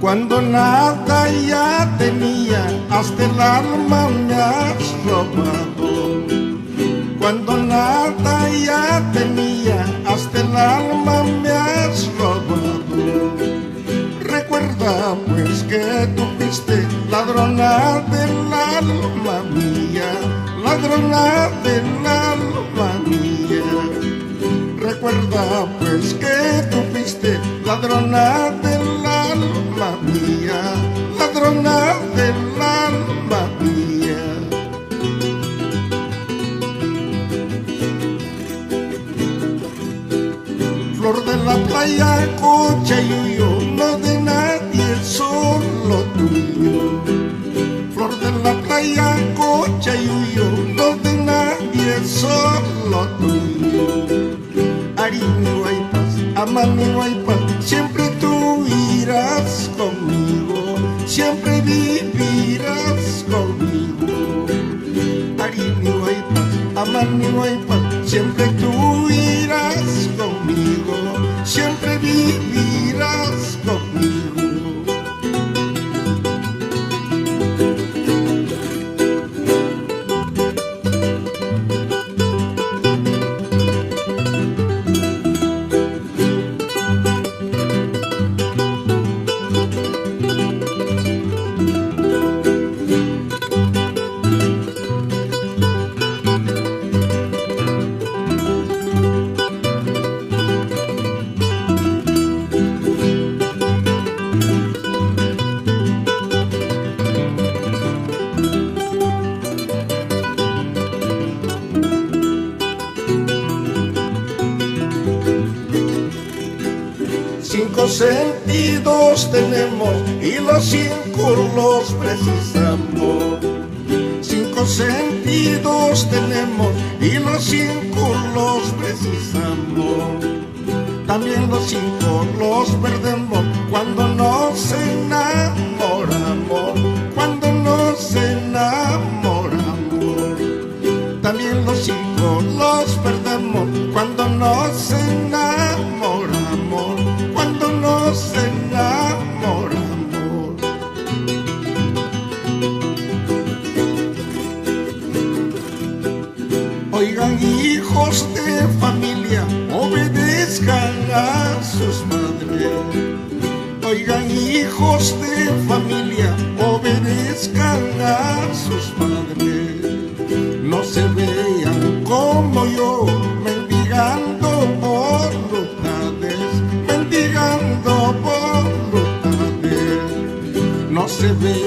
Cuando nada ya tenía, hasta el alma me has robado. Cuando nada ya tenía, hasta el alma me has robado. Recuerda pues que tú fuiste ladrona del alma mía, ladrona del alma mía. Recuerda pues que tú fuiste ladrona del alma mía, ladrona del alma mía. Flor de la playa, Cochayuyo, no de nadie, solo tuyo. Flor de la playa, Cochayuyo, no de nadie, solo tuyo. Arimi Guaypas, Amami Guaypas, siempre tú irás conmigo, siempre vivirás conmigo. Arimi Guaypas, Amami Guaypas, siempre tú irás conmigo, siempre vivirás conmigo. Cinco sentidos tenemos y los cinco los precisamos. Cinco sentidos tenemos y los cinco los precisamos. También los cinco los perdemos cuando nos enamoramos, cuando nos enamoramos. También los cinco los perdemos cuando nos enamoramos, cuando nos enamoramos. Oigan, hijos de familia, obedezcan a sus madres. Oigan, hijos de familia, obedezcan a sus padres. No se vean como yo, mendigando voluntades, mendigando voluntades. No se vean